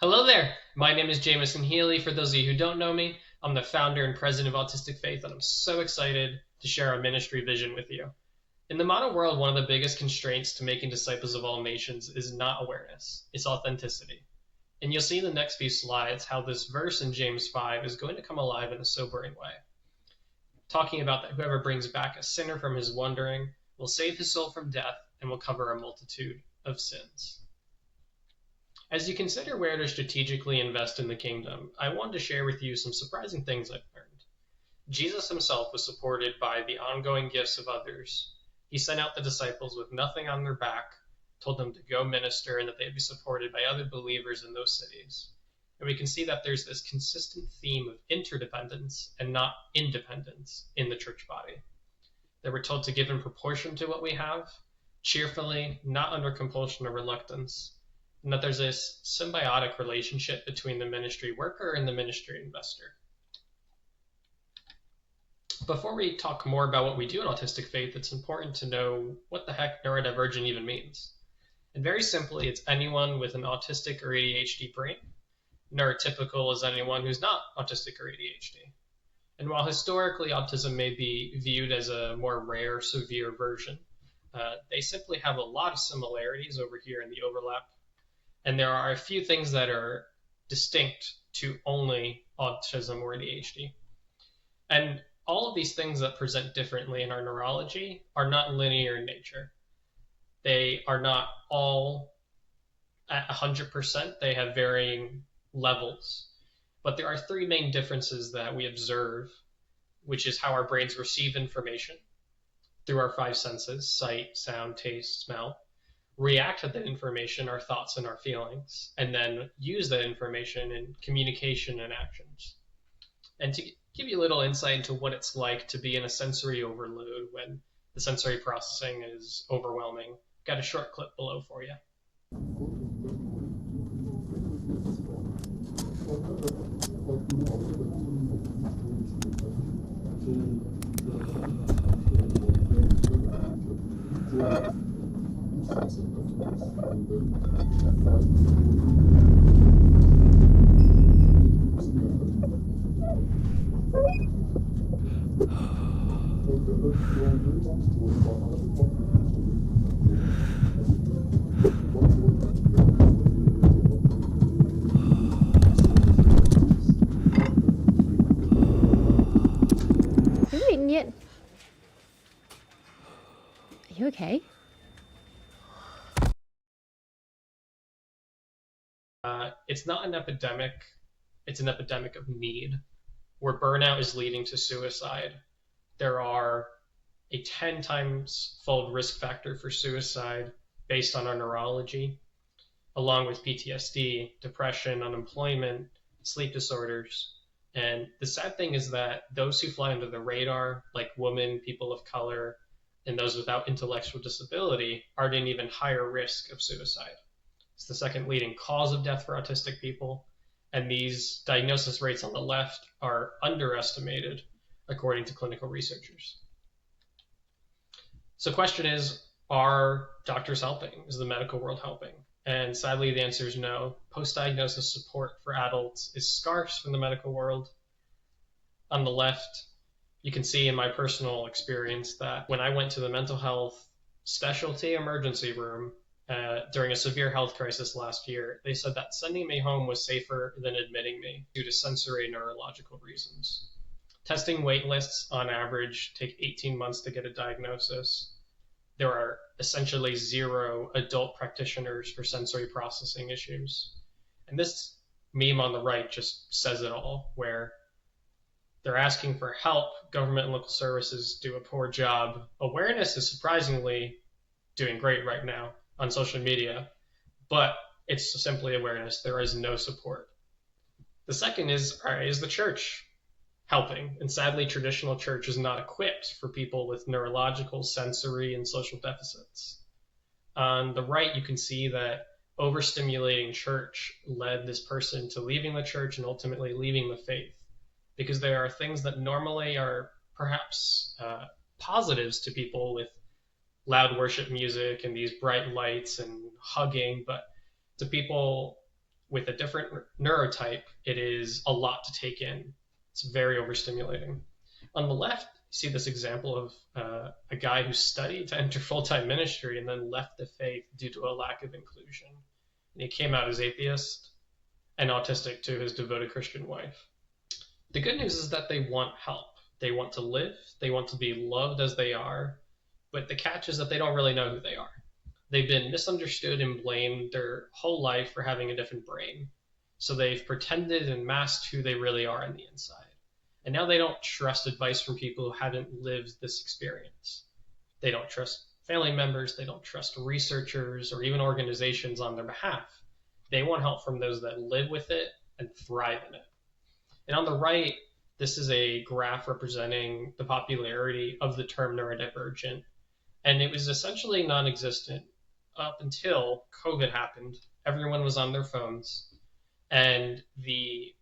Hello there. My name is Jameson Healy. For those of you who don't know me, I'm the founder and president of Autistic Faith, and I'm so excited to share our ministry vision with you. In the modern world, one of the biggest constraints to making disciples of all nations is not awareness, it's authenticity. And you'll see in the next few slides how this verse in James 5 is going to come alive in a sobering way, talking about that whoever brings back a sinner from his wandering will save his soul from death and will cover a multitude of sins. As you consider where to strategically invest in the kingdom, I wanted to share with you some surprising things I've learned. Jesus himself was supported by the ongoing gifts of others. He sent out the disciples with nothing on their back, told them to go minister, and that they'd be supported by other believers in those cities. And we can see that there's this consistent theme of interdependence and not independence in the church body. They were told to give in proportion to what we have, cheerfully, not under compulsion or reluctance, and that there's this symbiotic relationship between the ministry worker and the ministry investor. Before we talk more about what we do at Autistic Faith, it's important to know what the heck Neuro Divergent even means. And very simply, it's anyone with an autistic or ADHD brain. Neurotypical is anyone who's not autistic or ADHD. And while historically autism may be viewed as a more rare, severe version, they simply have a lot of similarities over here in the overlap. And there are a few things that are distinct to only autism or ADHD. And all of these things that present differently in our neurology are not linear in nature. They are not all at 100%. They have varying levels. But there are three main differences that we observe, which is how our brains receive information through our five senses: sight, sound, taste, smell, react to that information, our thoughts and our feelings, and then use that information in communication and actions. And to give you a little insight into what it's like to be in a sensory overload when the sensory processing is overwhelming, got a short clip below for you. Have you eaten yet? Are you okay? It's not an epidemic, it's an epidemic of need, where burnout is leading to suicide. There are a 10 times fold risk factor for suicide based on our neurology, along with PTSD, depression, unemployment, sleep disorders. And the sad thing is that those who fly under the radar, like women, people of color, and those without intellectual disability, are at an even higher risk of suicide. It's the second leading cause of death for autistic people, and these diagnosis rates on the left are underestimated according to clinical researchers. So the question is, are doctors helping? Is the medical world helping? And sadly, the answer is no. Post-diagnosis support for adults is scarce from the medical world. On the left, you can see in my personal experience that when I went to the mental health specialty emergency room during a severe health crisis last year, they said that sending me home was safer than admitting me due to sensory neurological reasons. Testing wait lists on average take 18 months to get a diagnosis. There are essentially zero adult practitioners for sensory processing issues. And this meme on the right just says it all, where they're asking for help. Government and local services do a poor job. Awareness is surprisingly doing great right now on social media, but it's simply awareness. There is no support. The second is the church helping? And sadly, traditional church is not equipped for people with neurological, sensory, and social deficits. On the right, you can see that overstimulating church led this person to leaving the church and ultimately leaving the faith, because there are things that normally are perhaps positives to people with loud worship music and these bright lights and hugging, but to people with a different neurotype, it is a lot to take in. It's very overstimulating. On the left, you see this example of a guy who studied to enter full-time ministry and then left the faith due to a lack of inclusion. And he came out as atheist and autistic to his devoted Christian wife. The good news is that they want help. They want to live. They want to be loved as they are. But the catch is that they don't really know who they are. They've been misunderstood and blamed their whole life for having a different brain. So they've pretended and masked who they really are on the inside. And now they don't trust advice from people who haven't lived this experience. They don't trust family members. They don't trust researchers or even organizations on their behalf. They want help from those that live with it and thrive in it. And on the right, this is a graph representing the popularity of the term neurodivergent. And it was essentially non-existent up until COVID happened. Everyone was on their phones. And the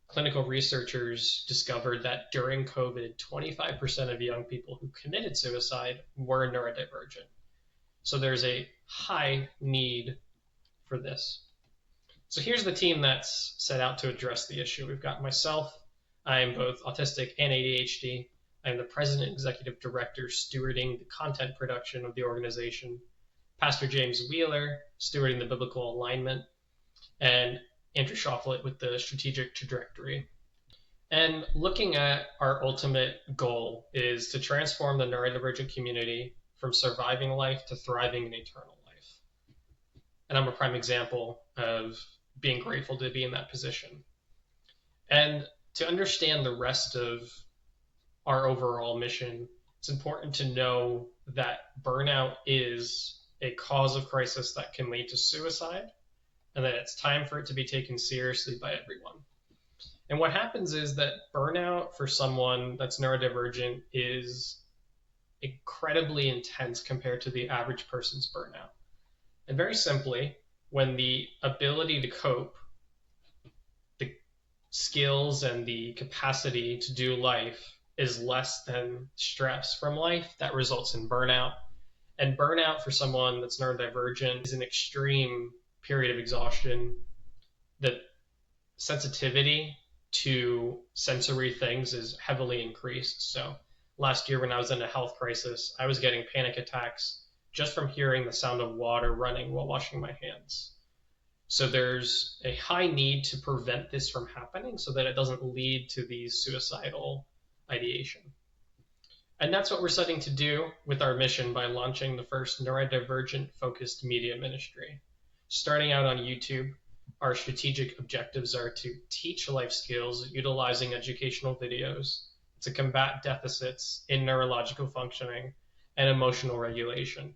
clinical researchers discovered that during COVID, 25% of young people who committed suicide were neurodivergent. So there's a high need for this. So here's the team that's set out to address the issue. We've got myself. I am both autistic and ADHD. I am the president and executive director stewarding the content production of the organization. Pastor James Wheeler stewarding the biblical alignment, and Andrew Shawflett with the strategic trajectory. And looking at our ultimate goal is to transform the neurodivergent community from surviving life to thriving in eternal life. And I'm a prime example of being grateful to be in that position. And to understand the rest of our overall mission, it's important to know that burnout is a cause of crisis that can lead to suicide, and that it's time for it to be taken seriously by everyone. And what happens is that burnout for someone that's neurodivergent is incredibly intense compared to the average person's burnout. And very simply, when the ability to cope, the skills and the capacity to do life is less than stress from life, that results in burnout. And burnout for someone that's neurodivergent is an extreme period of exhaustion. The sensitivity to sensory things is heavily increased. So last year when I was in a health crisis, I was getting panic attacks just from hearing the sound of water running while washing my hands. So there's a high need to prevent this from happening so that it doesn't lead to these suicidal ideation. And that's what we're setting to do with our mission by launching the first neurodivergent focused media ministry. Starting out on YouTube, our strategic objectives are to teach life skills utilizing educational videos, to combat deficits in neurological functioning and emotional regulation,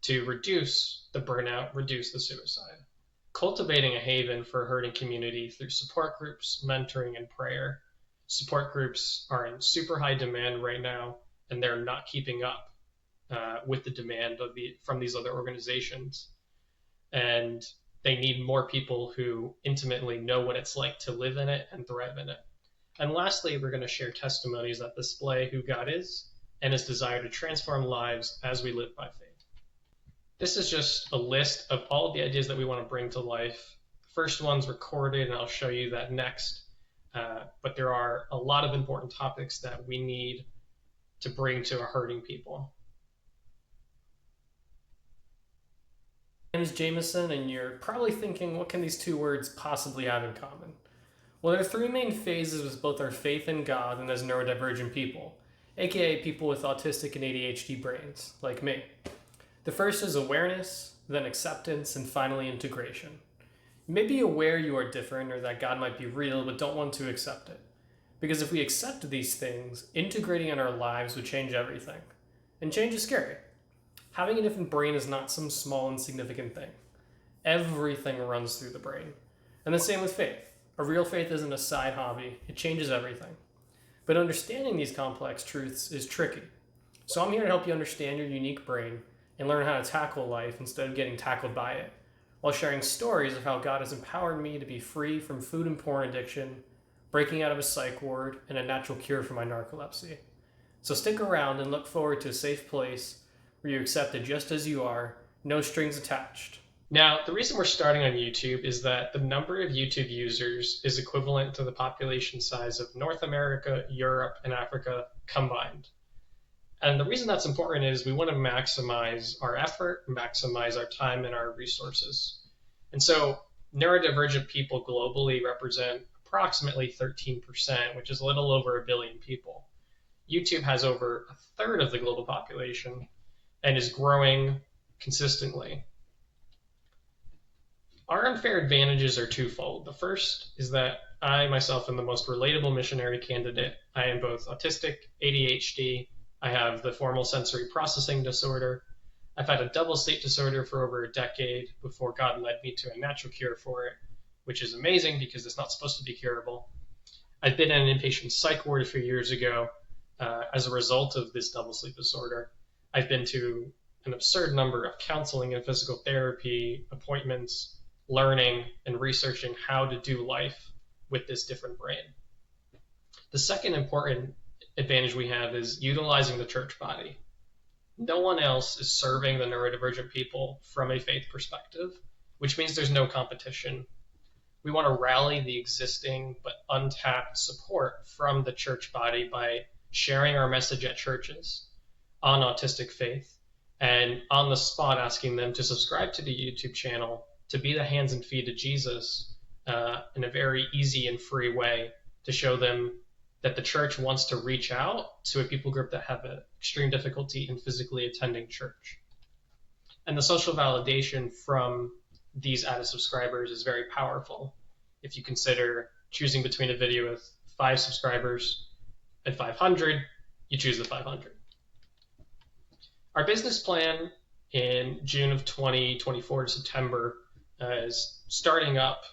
to reduce the burnout, reduce the suicide. Cultivating a haven for a hurting community through support groups, mentoring, and prayer. Support groups are in super high demand right now, and they're not keeping up with the demand from these other organizations. And they need more people who intimately know what it's like to live in it and thrive in it. And lastly, we're going to share testimonies that display who God is and his desire to transform lives as we live by faith. This is just a list of all of the ideas that we want to bring to life. The first one's recorded, and I'll show you that next. But there are a lot of important topics that we need to bring to our hurting people. My name is Jameson, and you're probably thinking, what can these two words possibly have in common? Well, there are three main phases with both our faith in God and as neurodivergent people, aka people with autistic and ADHD brains, like me. The first is awareness, then acceptance, and finally integration. You may be aware you are different or that God might be real, but don't want to accept it. Because if we accept these things, integrating in our lives would change everything. And change is scary. Having a different brain is not some small insignificant thing. Everything runs through the brain. And the same with faith. A real faith isn't a side hobby. It changes everything. But understanding these complex truths is tricky. So I'm here to help you understand your unique brain and learn how to tackle life instead of getting tackled by it, while sharing stories of how God has empowered me to be free from food and porn addiction, breaking out of a psych ward, and a natural cure for my narcolepsy. So stick around and look forward to a safe place where you're accepted just as you are, no strings attached. Now, the reason we're starting on YouTube is that the number of YouTube users is equivalent to the population size of North America, Europe, and Africa combined. And the reason that's important is we want to maximize our effort, maximize our time and our resources. And so neurodivergent people globally represent approximately 13%, which is a little over 1 billion people. YouTube has over a third of the global population and is growing consistently. Our unfair advantages are twofold. The first is that I myself am the most relatable missionary candidate. I am both autistic, ADHD, I have the formal sensory processing disorder. I've had a double sleep disorder for over a decade before God led me to a natural cure for it, which is amazing because it's not supposed to be curable. I've been in an inpatient psych ward a few years ago as a result of this double sleep disorder. I've been to an absurd number of counseling and physical therapy appointments, learning and researching how to do life with this different brain. The second important advantage we have is utilizing the church body. No one else is serving the neurodivergent people from a faith perspective, which means there's no competition. We want to rally the existing but untapped support from the church body by sharing our message at churches on Autistic Faith and on the spot asking them to subscribe to the YouTube channel to be the hands and feet of Jesus in a very easy and free way to show them that the church wants to reach out to a people group that have extreme difficulty in physically attending church. And the social validation from these added subscribers is very powerful. If you consider choosing between a video with 5 subscribers and 500, you choose the 500. Our business plan in June of 2024 to September is starting up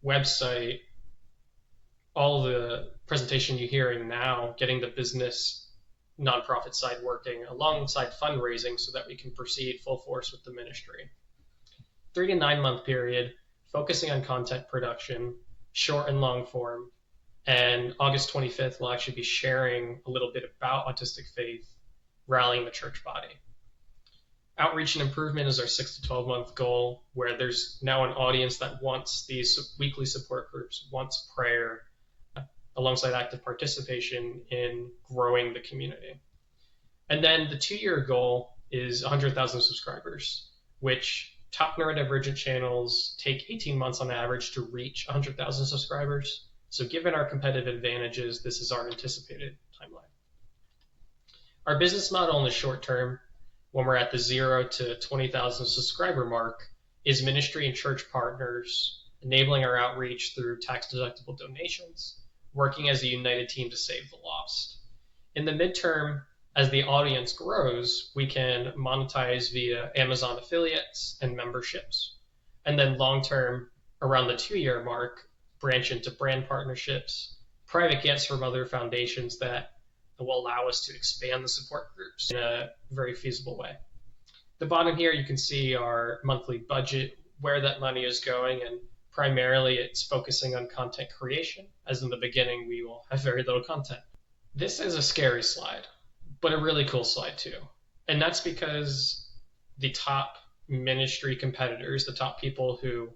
website, all the presentation you're hearing now, getting the business nonprofit side working alongside fundraising so that we can proceed full force with the ministry. 3 to 9 month period, focusing on content production, short and long form. And August 25th, we'll actually be sharing a little bit about Autistic Faith, rallying the church body. Outreach and improvement is our 6 to 12 month goal, where there's now an audience that wants these weekly support groups, wants prayer, alongside active participation in growing the community. And then the 2-year goal is 100,000 subscribers, which top neurodivergent channels take 18 months on average to reach 100,000 subscribers. So given our competitive advantages, this is our anticipated timeline. Our business model in the short term, when we're at the 0 to 20,000 subscriber mark, is ministry and church partners, enabling our outreach through tax-deductible donations, working as a united team to save the lost. In the midterm, as the audience grows, we can monetize via Amazon affiliates and memberships. And then long-term, around the 2-year mark, branch into brand partnerships, private gifts from other foundations that will allow us to expand the support groups in a very feasible way. The bottom here, you can see our monthly budget, where that money is going, and primarily it's focusing on content creation, as in the beginning we will have very little content. This is a scary slide, but a really cool slide too. And that's because the top ministry competitors, the top people who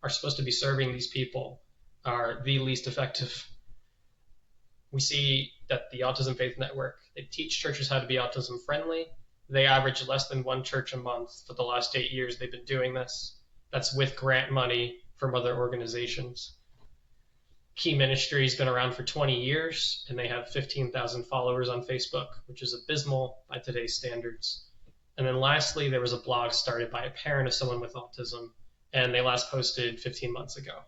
are supposed to be serving these people, are the least effective. We see that the Autism Faith Network, they teach churches how to be autism friendly. They average less than 1 church a month for the last 8 years they've been doing this. That's with grant money from other organizations. Key Ministry's been around for 20 years, and they have 15,000 followers on Facebook, which is abysmal by today's standards. And then lastly, there was a blog started by a parent of someone with autism, and they last posted 15 months ago.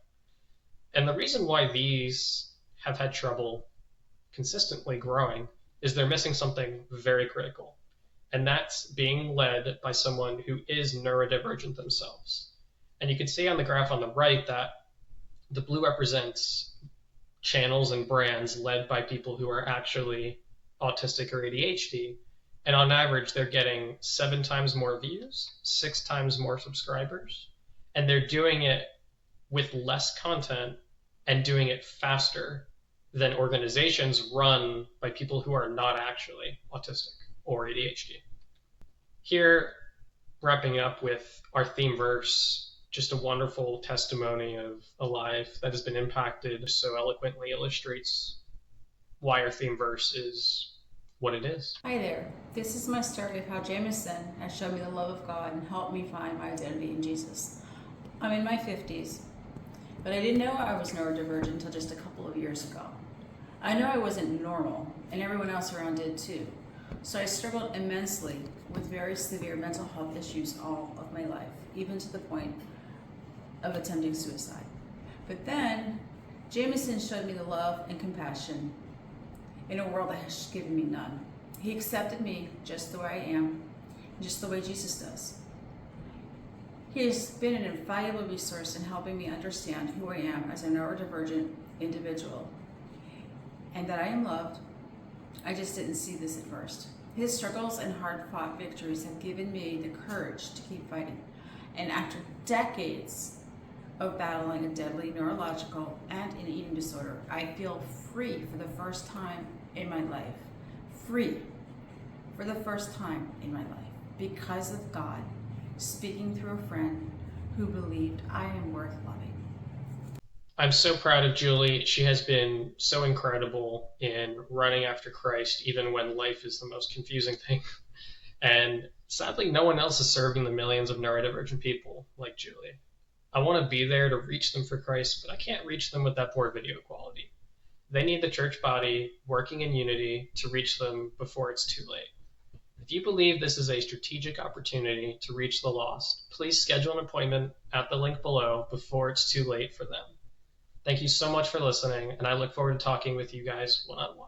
And the reason why these have had trouble consistently growing is they're missing something very critical. And that's being led by someone who is neurodivergent themselves. And you can see on the graph on the right that the blue represents channels and brands led by people who are actually autistic or ADHD. And on average, they're getting 7 times more views, 6 times more subscribers. And they're doing it with less content and doing it faster than organizations run by people who are not actually autistic or ADHD. Here, wrapping up with our theme verse, just a wonderful testimony of a life that has been impacted, so eloquently illustrates why our theme verse is what it is. Hi there. This is my story of how Jameson has shown me the love of God and helped me find my identity in Jesus. I'm in my 50s, but I didn't know I was neurodivergent until just a couple of years ago. I know I wasn't normal, and everyone else around did too. So I struggled immensely with very severe mental health issues all of my life, even to the point of attempting suicide. But then, Jameson showed me the love and compassion in a world that has given me none. He accepted me just the way I am, just the way Jesus does. He has been an invaluable resource in helping me understand who I am as a neurodivergent individual, and that I am loved. I just didn't see this at first. His struggles and hard-fought victories have given me the courage to keep fighting. And after decades of battling a deadly neurological and an eating disorder, I feel free for the first time in my life. Free for the first time in my life because of God speaking through a friend who believed I am worth loving. I'm so proud of Julie. She has been so incredible in running after Christ, even when life is the most confusing thing. And sadly, no one else is serving the millions of neurodivergent people like Julie. I want to be there to reach them for Christ, but I can't reach them with that poor video quality. They need the church body working in unity to reach them before it's too late. If you believe this is a strategic opportunity to reach the lost, please schedule an appointment at the link below before it's too late for them. Thank you so much for listening, and I look forward to talking with you guys one-on-one.